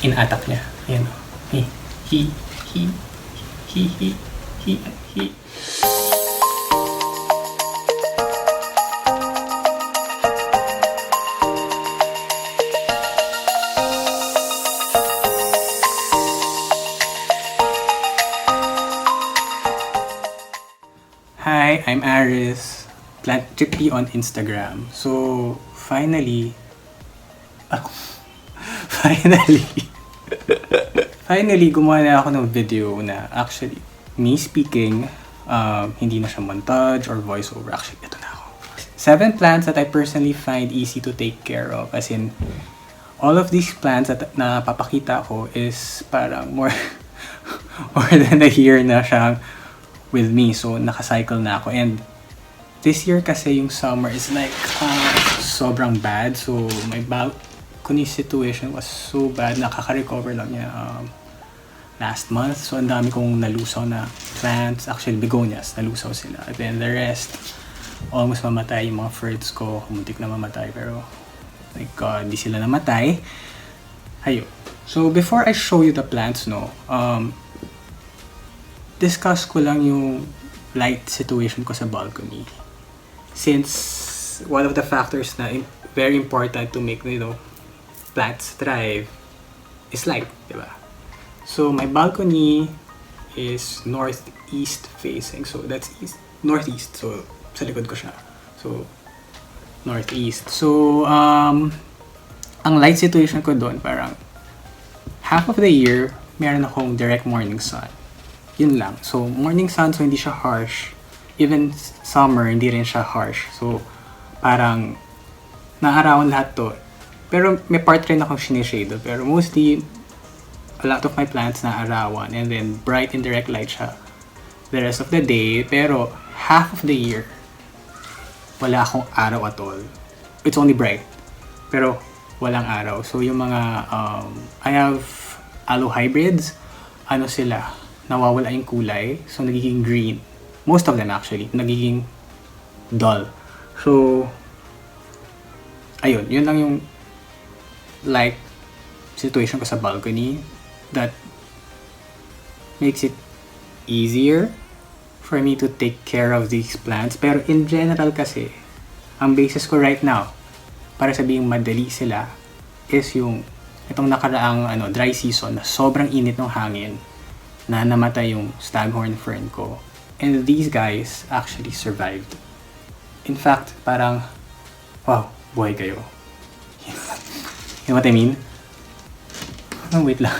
Inatak niya. Ayan. He. Hi, I'm Aris. Plant Chippy on Instagram. So, finally, gumawa na ako ng video na actually, me speaking, hindi na siya montage or voiceover. Actually, ito na ako. 7 plants that I personally find easy to take care of. As in, all of these plants that napapakita ko is parang more than a year na siyang with me. So, nakacycle na ako. And this year kasi yung summer is like sobrang bad. So, my balcony situation was so bad. Nakaka-recover lang niya last month. So, ang dami kong nalusaw na plants. Actually, begonias. Nalusaw sila. And then the rest, almost mamatay yung mga fruits ko. Muntik na mamatay. Pero, my God, di sila namatay. Ayun. So, before I show you the plants, discuss ko lang yung light situation ko sa balcony. Since one of the factors na very important to make, plants thrive is light, diba? So, my balcony is northeast facing. So, that's northeast. So, sa likod ko siya. So, northeast. So, ang light situation ko doon, parang half of the year, meron akong direct morning sun. Yun lang. So, morning sun, so hindi siya harsh. Even summer, hindi rin siya harsh. So, parang naarawan lahat to. Pero may part rin akong sinishade. Pero mostly, a lot of my plants naarawan. And then, bright and direct light siya the rest of the day. Pero, half of the year, wala akong araw at all. It's only bright. Pero, walang araw. So, yung mga, I have aloe hybrids. Ano sila? Nawawala yung kulay. So, nagiging green. Most of them actually. Nagiging dull. So, ayun. Yun lang yung light situation ko sa balcony that makes it easier for me to take care of these plants. Pero in general kasi, ang basis ko right now, para sabihing madali sila, is yung itong nakaraang dry season na sobrang init ng hangin na namatay yung staghorn fern ko. And these guys actually survived. In fact, parang, wow, buhay kayo. You know what I mean? Oh, wait lang.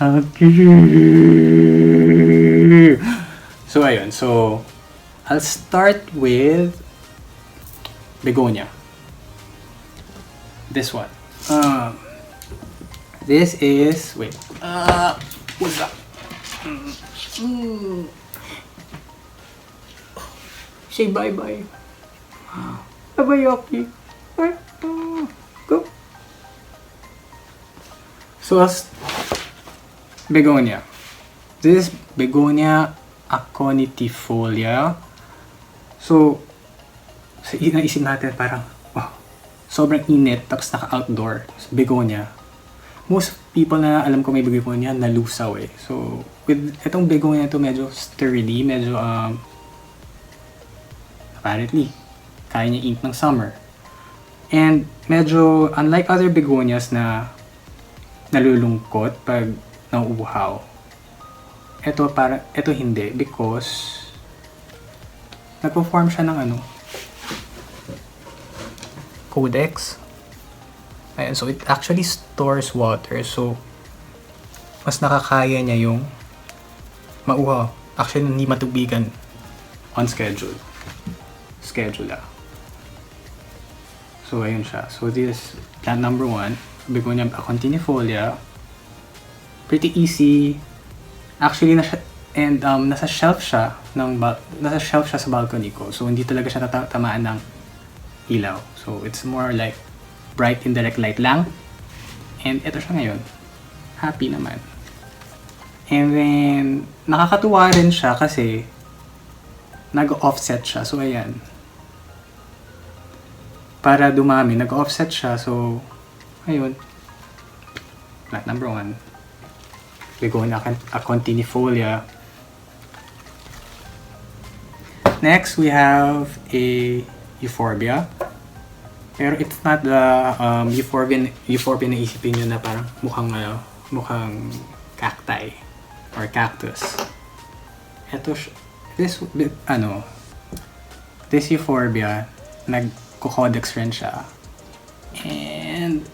Okay. So, ayun. So, I'll start with begonia. This one. This is, wait. What's up? Say bye-bye. Bye-bye, Yoki. Go. So, begonia. This is begonia aconitifolia. So, naisip natin parang, wow, sobrang init, tapos naka-outdoor. So, begonia. Most people na alam ko may begonia, nalusaw eh. So, with itong begonia to medyo sturdy, medyo, apparently, kaya niya ink ng summer. And medyo, unlike other begonias na nalulungkot pag nauuhaw, ito hindi, because nagpo-form siya ng codex. Ayan, so it actually stores water. So, mas nakakaya niya yung mauhaw. Actually, hindi matubigan on schedule. So, ayun siya. So, this plant number 1, begonia aconitifolia. Pretty easy. Actually, nasa shelf siya sa balcony ko. So, hindi talaga siya tamaan ng ilaw. So, it's more like bright indirect light lang. And ito siya ngayon. Happy naman. And then, nakakatuwa rin siya kasi nag-offset siya. So, ayan. para dumami, nag-offset siya. So, ayun. Plant number 1. We go in a continuifolia. Next, we have a euphorbia. Pero it's not the euphorbia na isipin nyo na parang mukhang cacti or cactus. Ito, this euphorbia, nagko-codex rin siya. And,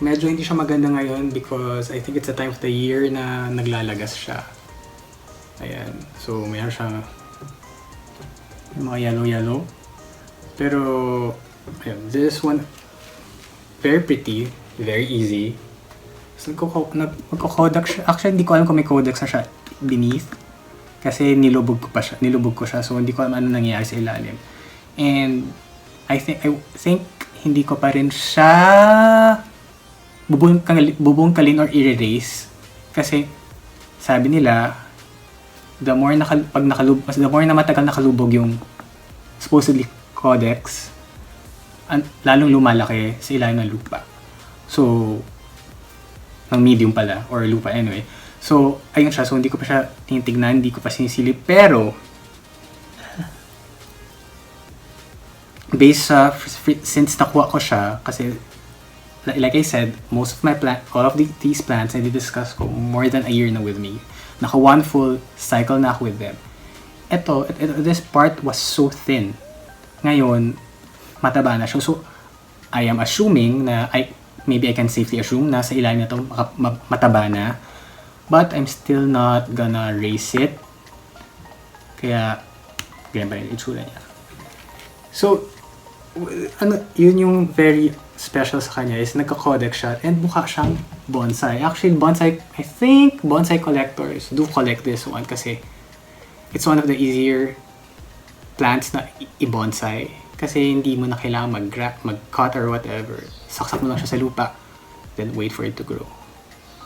medyo hindi siya maganda ngayon because I think it's a time of the year na naglalagas siya. Ayan. So, mayroon siyang mga yellow. Pero, ayan, this one, very pretty, very easy. So, magko-codex siya. Actually, hindi ko alam kung may codex na siya beneath. Kasi nilubog ko siya. So, hindi ko alam ano nangyayari sa ilalim. And, I think hindi ko pa rin siya bubungkalin or i-erase. Kasi, sabi nila, the more na matagal nakalubog yung supposedly codex, lalong lumalaki sa ilalim ng lupa. So, ng medium pala, or lupa anyway. So, ayun siya. So, hindi ko pa siya tinitignan, hindi ko pa sinisilip. Pero, based sa, since nakuha ko siya, kasi, like I said, most of my all of these plants, I discuss ko more than a year na with me. Naka one full cycle na ako with them. This part was so thin. Ngayon, mataba na siya. So, I am assuming na, maybe I can safely assume na sa ilalim na ito mataba na. But I'm still not gonna raise it. Kaya, ganyan pa rin itsura niya. So, yun yung very special sa kanya is nagka-codex siya and mukha siyang bonsai. Actually, I think bonsai collectors do collect this one kasi it's one of the easier plants na i-bonsai. Kasi hindi mo na kailangan mag-cut or whatever. Saksak mo lang siya sa lupa. Then wait for it to grow.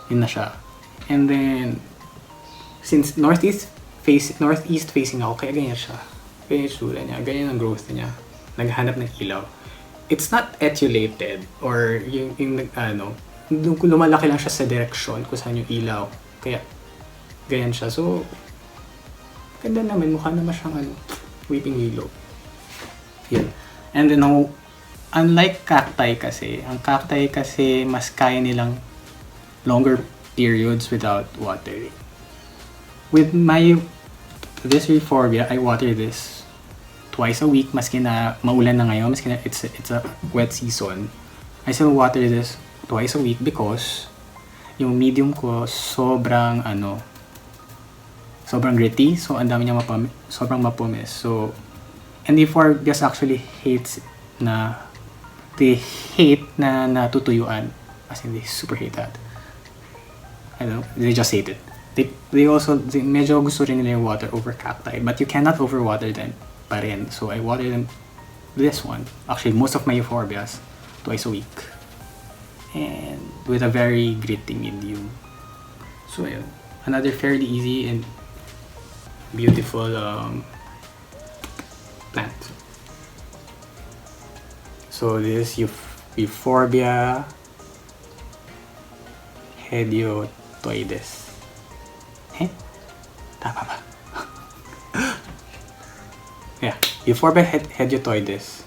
Yun na siya. And then, since northeast facing ako, kaya ganyan siya. Ganyan yung sula niya. Ganyan ang growth niya. Naghanap ng ilaw. It's not etiolated or yung lumalaki lang siya sa direksyon kung saan yung ilaw. Kaya, ganyan siya. So, ganda naman. Mukha naman siyang weeping willow. Yun. And then, unlike cacti kasi, ang cacti kasi mas kaya nilang longer periods without watering. With this euphorbia, I water this twice a week, maski na maulan na ngayon, maski na it's a wet season. I still water this twice a week because yung medium ko sobrang gritty, so ang dami niya sobrang mapumis. So, and euphorbia actually they hate na natutuyuan. As in, they super hate that. They just hate it. They medyo gusto rin nila yung water over cacti, but you cannot overwater them pa rin. So I water them, this one, actually most of my euphorbias, twice a week. And with a very gritty medium. So ayun, another fairly easy and beautiful plant. So this euphorbia hediotoides. Tama ba? Yeah, euphorbia hediotoides.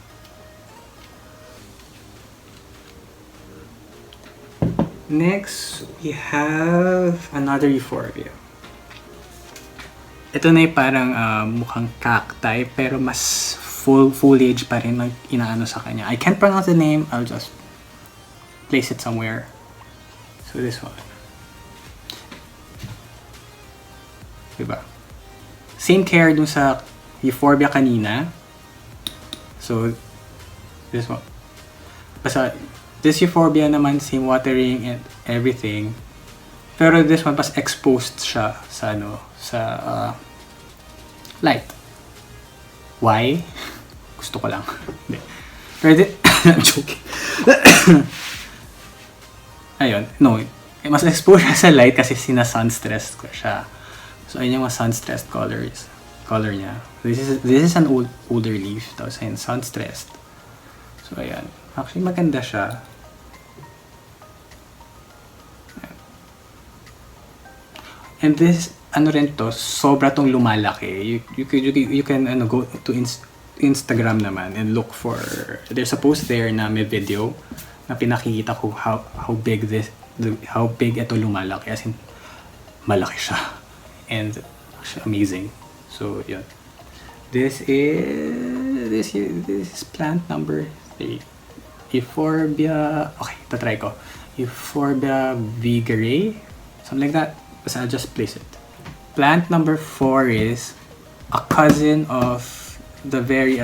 Next, we have another euphorbia. Ito na yung parang mukhang cacti pero mas full foliage pa rin ang inaano sa kanya. I can't pronounce the name. I'll just place it somewhere. So this one. Diba? Same care dun sa euphorbia kanina. So this one. Basta this euphorbia naman same watering and everything. Pero this one pas exposed siya sa light. Why? Gusto ko lang. Pero I'm joking. Ayun, no. Mas exposed siya sa light kasi sun-stressed ko siya. So, ayun yung mga sun-stressed color niya. This is an older leaf. Tapos ayun, sun stressed. So ayan. Actually maganda siya. Ayan. And this, ano rin to, sobra tong lumalaki. You can go to Instagram naman and look for, there's a post there na may video na pinakikita ko how big ito lumalaki, as in malaki siya, and actually amazing. So yun, this is plant number 3, Euphorbia. Okay, tatry ko, Euphorbia vigerae, something like that. Basta I'll just place it. Plant number 4 is a cousin of the very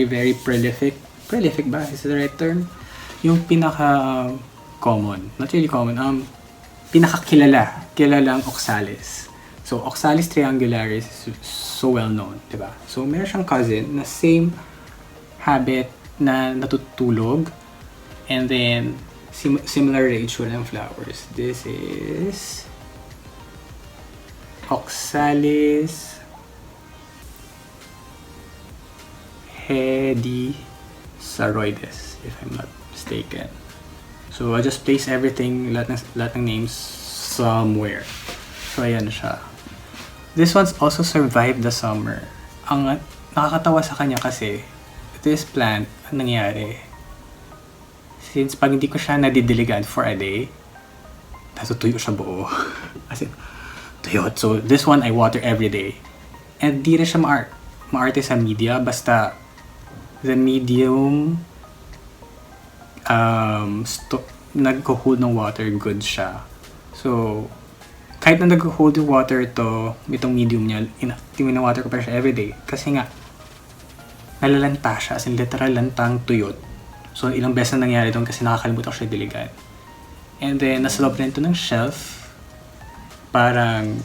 very prolific ba? Is the right term? Yung pinaka common, not really common, kilalang oxalis. So Oxalis triangularis is so well known, diba? So meron siyang cousin na same habit na natutulog, and then similar range ng flowers. This is Oxalis hedisaroides, if I'm not mistaken. So I just place everything, lahat ng names somewhere. So ayan siya. This one's also survived the summer. Ang nakakatawa sa kanya kasi, this plant, ang nangyari, since pag hindi ko siya nadidiligan for a day, natutuyo siya buo. As in, tuyot. So this one I water every day. And di rin siya maarte sa media, basta the medium nag-hold ng water, good siya. So kahit na nag-hold yung water itong medium niya, water ko pa siya everyday. Kasi nga, nalalanta siya, as in literal lantang tuyot. So ilang beses na nangyari doon kasi nakakalimutan ko siya diligan. And then, nasa loob na ito ng shelf, parang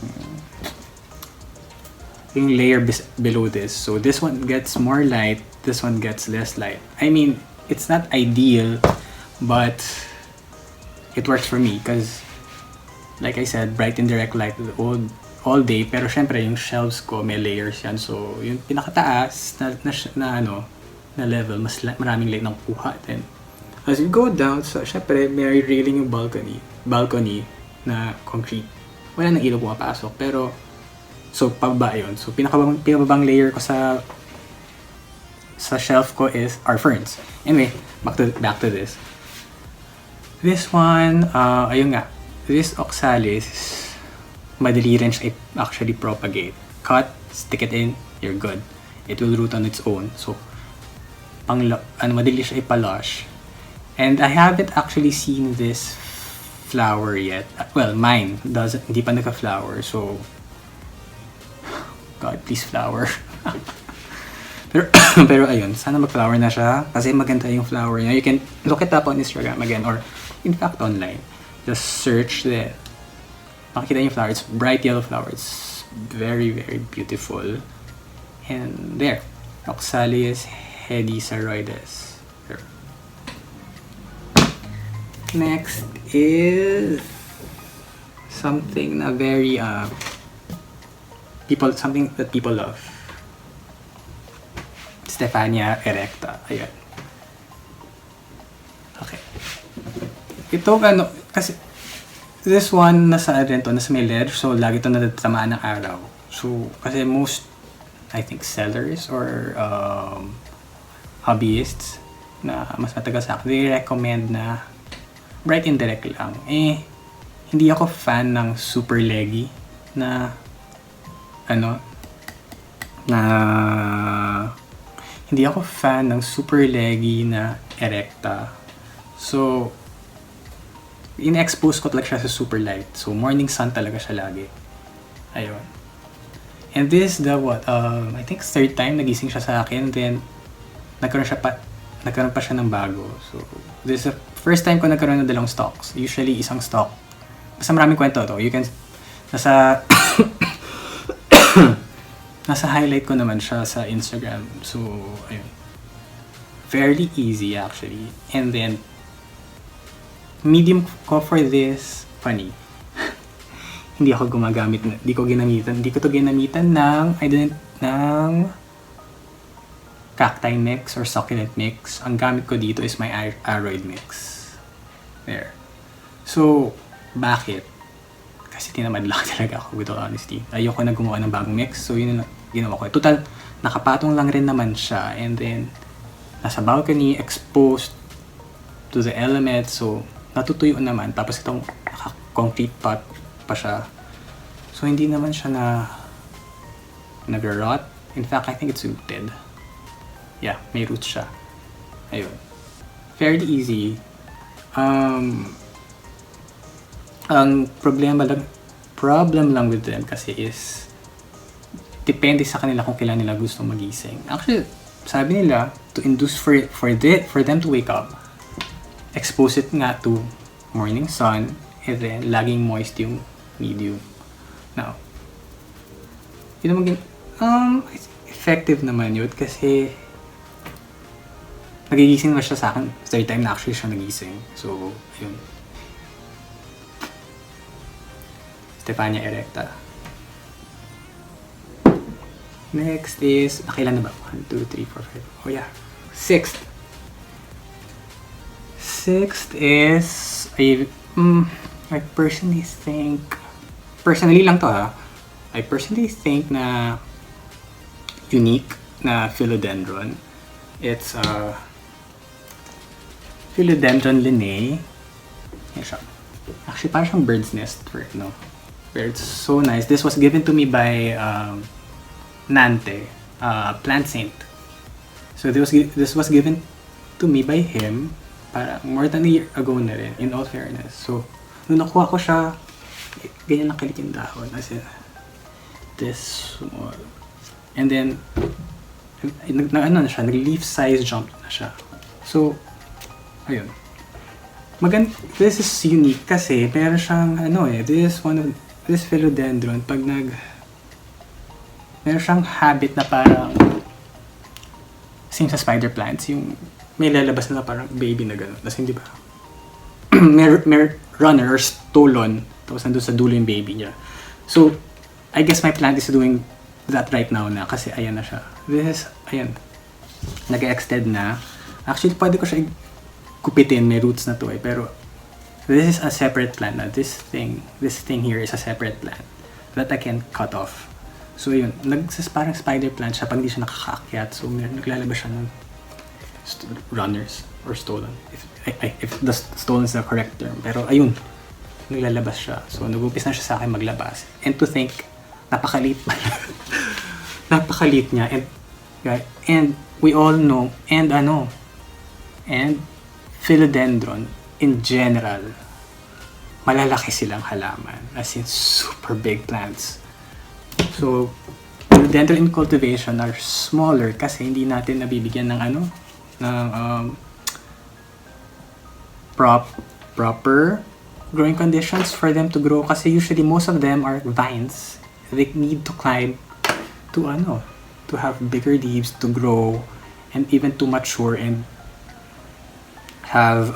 yung layer below this. So this one gets more light, this one gets less light. I mean, it's not ideal, but it works for me because, like I said, bright and direct light all day. Pero syempre, yung shelves ko may layers yan. So yung pinakataas na level, maraming light ng kuha. Then as you go down, so syempre may railing yung balcony na concrete. Wala nang ilaw pumapasok, pero so pababa yun. So pinakababang layer ko sa shelf ko is our ferns. Anyway, back to this. This one, ayun nga, this oxalis, madali rin siya actually propagate. Cut, stick it in, you're good. It will root on its own. So madali siya ipalush. And I haven't actually seen this flower yet. Well, mine doesn't, hindi pa naka-flower. So God, please flower. pero ayun, sana mag-flower na siya kasi maganda yung flower niya. You can look it up on Instagram again, or in fact online. Just search makikita yung flower. It's bright yellow flower. It's very, very beautiful. And there, Oxalis hedisaroides. There. Next is something na very something that people love. Stephania erecta. Ayan. Okay. Ito kasi this one nasa may ledge, so lagi ito natatamaan ng araw. So kasi most, I think, sellers or hobbyists na mas matagal sa akin, they recommend na bright and direct lang. Hindi ako fan ng super leggy na hindi ako fan ng super leggy na erecta. So in-expose ko talaga siya sa super light. So morning sun talaga siya lagi. Ayun. And this I think third time nagising siya sa akin, then nagkaroon pa siya ng bago. So this is the first time ko nagkaroon ng dalawang stalks. Usually isang stalk. Basta maraming kwento to. You can nasa highlight ko naman siya sa Instagram. So ayun. Fairly easy actually. And then medium ko for this, funny. Hindi ko to ginamitan ng, I ng cacti mix or succulent mix. Ang gamit ko dito is my aroid mix. There. So, bakit? Kasi tinamad lang talaga ako, with all honesty. Ayoko na gumawa ng bagong mix, so yun na ginawa ko. Total, nakapatong lang rin naman siya. And then, nasa balcony, exposed to the elements. So, natutuyo naman. Tapos itong concrete pot pa siya. So, hindi naman siya nag-rot. In fact, I think it's rooted. Yeah, may roots siya. Ayun. Fairly easy. Ang problem lang with them kasi is depende sa kanila kung kailan nila gusto magising. Actually, sabi nila to induce for them to wake up, expose it nga to morning sun and then laging moist yung medium. Now, yun naman effective naman yun kasi nagigising na siya sa akin. Third time na actually siya nagising. So, yun. Stefania erecta. Next is, nakailan na ba? 1, 2, 3, 4, 5. Oh yeah. Sixth is, I personally lang to ha. I personally think na unique na philodendron. It's Philodendron linnae. Yan siya. Actually, parang siyang bird's nest for no. But it's so nice. This was given to me by Nante, plant saint. So this was given to me by him para more than a year ago na rin, in all fairness. So, nung nakuha ko siya, ganyan lang kalit yung dahon. As in, this small. And then, nag-leaf size jump na siya. So, ayun. This is unique kasi meron siyang this philodendron meron siyang habit na parang same sa spider plants, yung may lalabas na parang baby na gano'n. Tapos hindi ba? may runner or stolon tapos nandun sa dulo yung baby niya. So, I guess my plant is doing that right now na kasi ayan na siya. Nag-extend na. Actually, pwede ko siya kupitin, may roots na to eh. Pero, this is a separate plant na. This thing here is a separate plant that I can cut off. So yun, parang spider plant siya pag hindi siya nakakaakyat. So naglalabas siya ng runners or stolen. If the stolen is the correct term. Pero ayun, naglalabas siya. So nag-upis na siya sa akin maglabas. And to think, napakaliit niya. And we all know, and philodendron, in general, malalaki silang halaman. As in, super big plants. So, philodendron in cultivation are smaller kasi hindi natin nabibigyan ng proper growing conditions for them to grow. Kasi usually, most of them are vines. They need to climb to have bigger leaves to grow and even to mature and have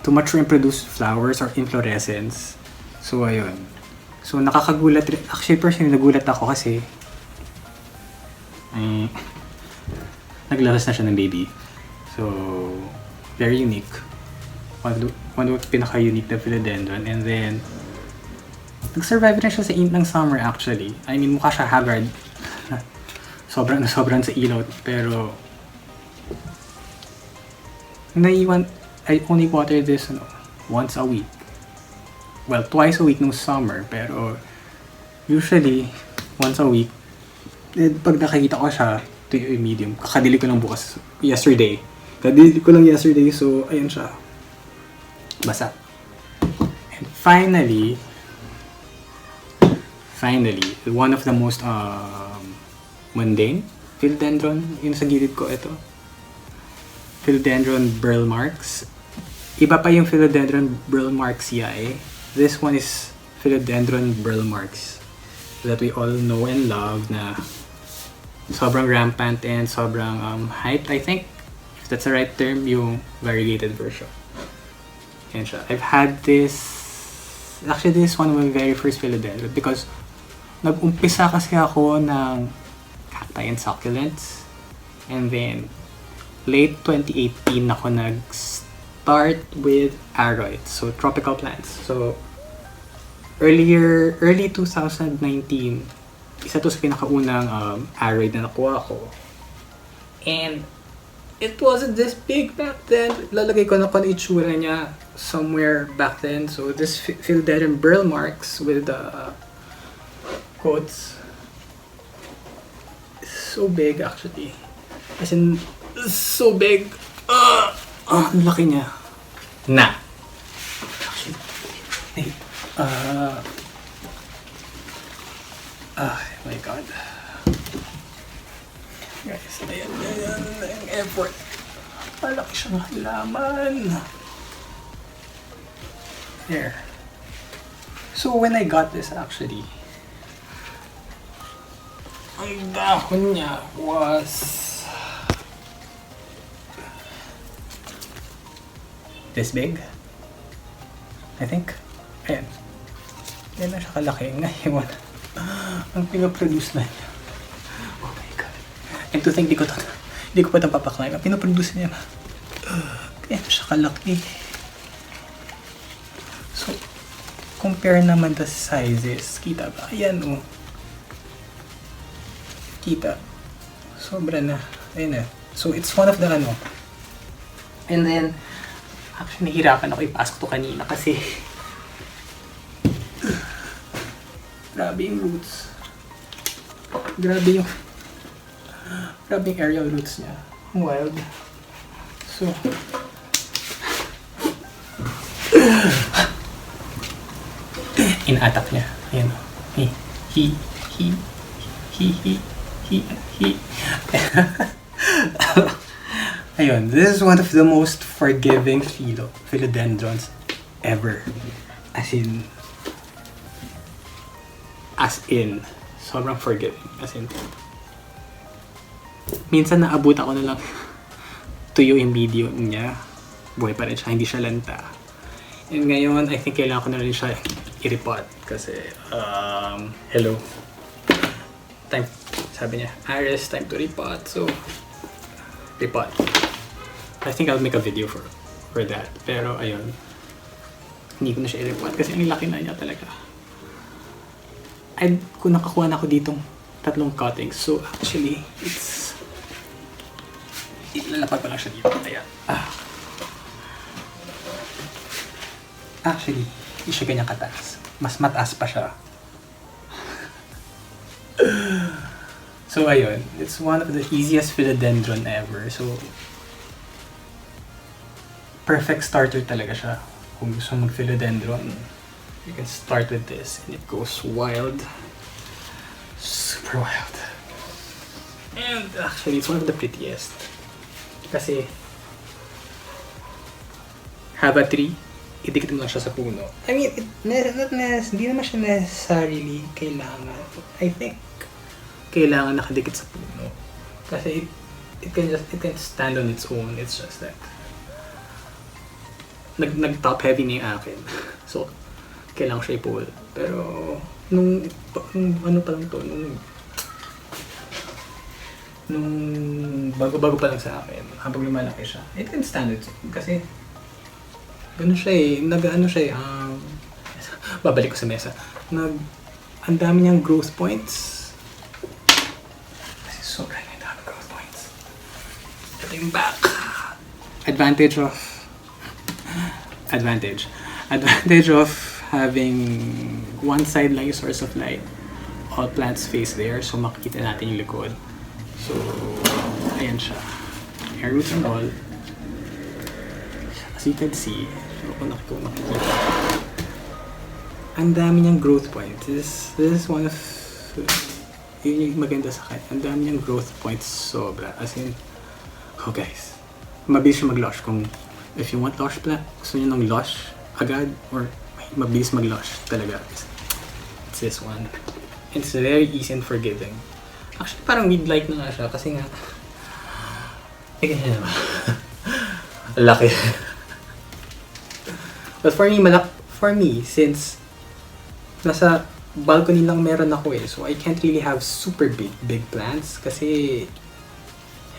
to mature and produce flowers or inflorescence. So ayun. So nakakagulat rin. Actually personally nagulat ako kasi naglabas na siya ng baby. So very unique. One of the pinaka-unique na philodendron. And then nag-survive rin siya sa init ng summer actually. I mean mukha siya haggard. sobrang sa ilaw pero I only water this once a week. Well, twice a week nung summer, pero usually once a week. And pag nakikita ko siya, ito yung medium. Kakadili ko lang yesterday, so ayun siya. Basa. And finally, one of the most mundane philodendron, yun sa gilid ko, ito. Philodendron burl marks. Iba pa yung philodendron burl marks eh. This one is philodendron burl marks that we all know and love na sobrang rampant and sobrang hyped. I think if that's the right term, yung variegated version. Yan siya. I've had this. Actually, this is one of my very first philodendron because nag-umpisa kasi ako ng cacti and succulents. And then, late 2018 ako nag-start with aroids. So, tropical plants. So, early 2019, isa to sa pinakaunang aroid na nakuha ko. And, it wasn't this big back then. Lalagay ko na kung itsura niya somewhere back then. So, this philodendron burl marks with quotes. So big actually. As in, so big. Ang laki niya. Na. Actually, wait. Oh my god. Guys, ayan, ang effort. Malaki siyang halaman. There. So when I got this actually, ang dahon niya was this big, I think. Ayan. Yan na siya kalaki. Ngayon, ang pinaproduce na niya. Oh my god. And to think, di ko pa itong papaklaim. Ang pinaproduce niya na. Kaya na siya kalaki. So, compare naman the sizes. Kita ba? Ayan o. Kita. Sobra na. Ayan na. So, it's one of the ano. And then, actually, nahirapan ako ipasok to kanina kasi grabe yung roots. Grabe yung aerial roots niya. Wild. So, in-attack niya. Ayan o. He. Ayun, this is one of the most forgiving philodendrons ever. As in, sobrang forgiving. As in, minsan naabot ako na lang tuyo yung video niya. Buhay pa rin siya, hindi siya lanta. And ngayon, I think kailangan ko na rin siya i-repot. Kasi, hello. Time, sabi niya, Aris, time to repot. So, repot. I think I'll make a video for that. Pero, ayun. Hindi ko na siya i-repot kasi ang laki na niya talaga. Kung nakakuha na ako ditong 3 cuttings. So, actually, ilalapag pa lang siya dito. Ayan. Actually, hindi siya ganyan kataas. Mas mataas pa siya. So, ayun. It's one of the easiest philodendron ever. So, perfect starter talaga siya. Kung gusto mong philodendron, you can start with this and it goes wild. Super wild. And actually, it's one of the prettiest. Kasi, have a tree, idikit mo lang siya sa puno. I mean, hindi naman siya necessarily kailangan. I think, kailangan nakadikit sa puno. Kasi, it can stand on its own. It's just that, nag-top heavy na yung akin. So, kailangan siya i-pull. Pero, nung ano pa lang to, nung bago pa lang sa akin, habang lumalaki siya, it can stand it. Kasi, gano'n siya nag-ano siya babalik ko sa mesa. Ang dami niyang growth points. Kasi sobrang dami growth points. Ito yung back. Advantage of having one side lang yung source of light. All plants face there, so makikita natin yung likod. So, ayan siya. Hair roots and all. As you can see, so kung nakikita, ang dami niyang growth points. This is one of yun yung maganda sa kanya. Ang dami niyang growth points sobra. As in, oh guys, mabilis siya mag-lush. Kung if you want lush plant, gusto niyo ng lush agad or mabilis mag-lush talaga. It's this one. It's very easy and forgiving. Actually, parang mid-light na nga siya kasi nga ganyan naman. Laki. But for me, since nasa balcony lang meron ako eh. So I can't really have super big plants kasi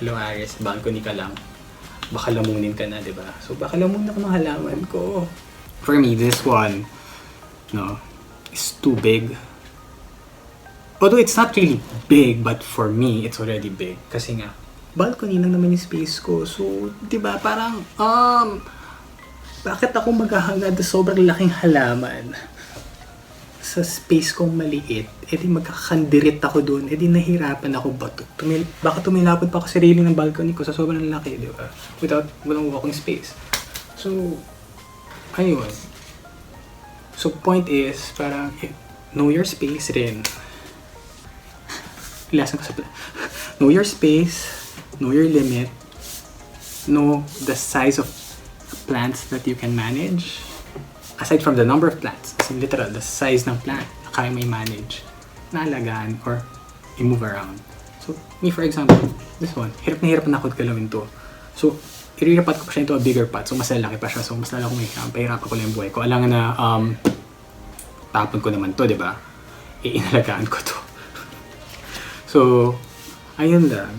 hello Aris, balcony ka lang. Baka lamunin ka na, di ba? So baka lamunin ako ng halaman ko. For me, this one, no, is too big. Although it's not really big, but for me, it's already big. Kasi nga, balcony lang naman yung space ko. So, di ba, parang, bakit ako maghahangad sa sobrang laking halaman sa space kong maliit? E di magkakandirit ako dun. E di nahirapan ako baka tumilapod pa ako sa railing ng balcony ko sa sobrang laki, di ba? Walang walking space. So, ayun. So, point is, parang, know your space rin. Ilasan ko sa know your space, know your limit, know the size of plants that you can manage. Aside from the number of plants, as in literal, the size ng plant na kaya may manage, naalagaan or i-move around. So, me for example, this one, hirap na ako galawin to. So, irirapat ko pa siya into a bigger pot. So, mas lalaki pa siya. So, mas lala ko may pahirapan ko lang yung buhay ko. Alangan na, tapon ko naman to, di ba? Inalagaan ko to. So, ayun lang.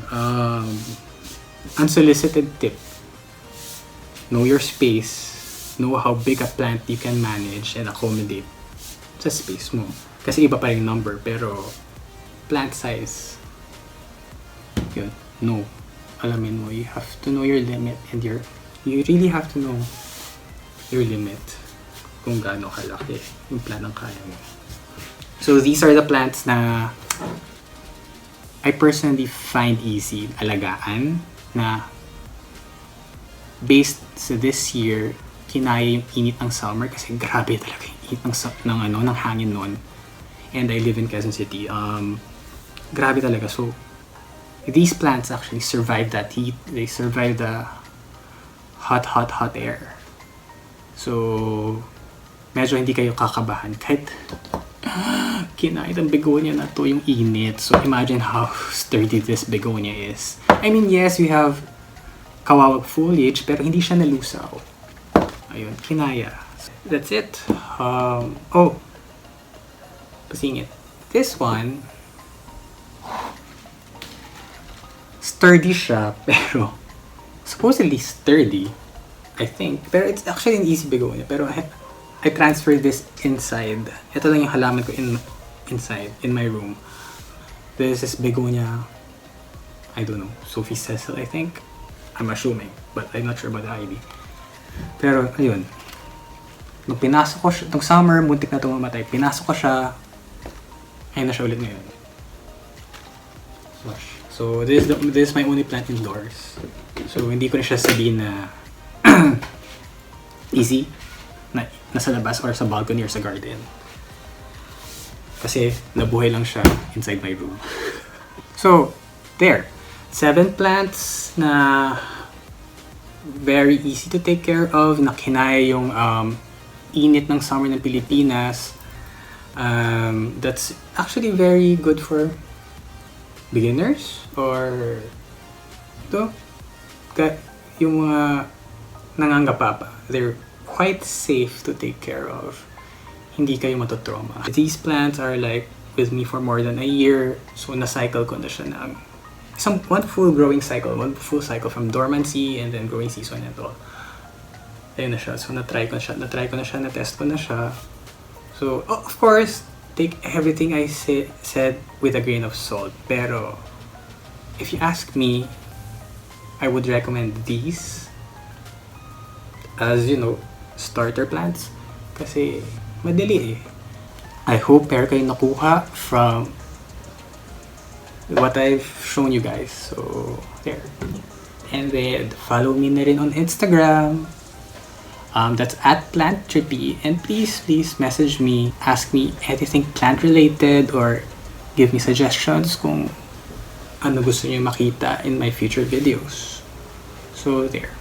Unsolicited tip. Know your space. Know how big a plant you can manage and accommodate sa space mo. Kasi iba pa rin number, pero plant size, yun, no. Alamin mo, you have to know your limit and you really have to know your limit kung gaano kalaki yung plant ng kaya mo. So these are the plants na I personally find easy alagaan na based sa this year, kinaya yung init ng summer kasi grabe talaga yung init ng hangin noon. And I live in Quezon City. Grabe talaga. So, these plants actually survive that heat. They survive the hot air. So, medyo hindi kayo kakabahan. Kahit kinait ang begonia na to yung init. So, imagine how sturdy this begonia is. I mean, yes, we have kawawag foliage, pero hindi siya nalusaw. Ayun, kinaya. That's it. Pasingit. This one, sturdy siya, pero supposedly sturdy, I think. Pero it's actually an easy begonia. Pero I transferred this inside. Ito lang yung halaman ko inside, in my room. This is begonia, I don't know, Sophie Cecil, I think. I'm assuming, but I'm not sure about the ID. Pero, ayun. Nung pinasok ko siya, nung summer, muntik na tumamatay. Pinasok ko siya, ayun na siya ulit ngayon. Wash. So, this is my only plant indoors. So, hindi ko na siya sabihin na easy, na nasa labas or sa balcony or sa garden. Kasi, nabuhay lang siya inside my room. So, there. 7 plants na very easy to take care of, na kinaya yung init ng summer ng Pilipinas. That's actually very good for beginners or yung mga nangangapa. They're quite safe to take care of. Hindi kayo matotrauma. These plants are like with me for more than a year. So na-cycle ko na siya ng one full cycle from dormancy and then growing season and all. Ayun na siya. So na-try ko na siya, na-test ko na siya. So of course, take everything I said with a grain of salt. Pero if you ask me, I would recommend these as, starter plants. Kasi madali eh. I hope meron kayong nakuha from what I've shown you guys. So, there. And then, follow me na rin on Instagram. That's @planttrippy. And please message me. Ask me anything plant-related or give me suggestions kung ano gusto niyo makita in my future videos. So, there.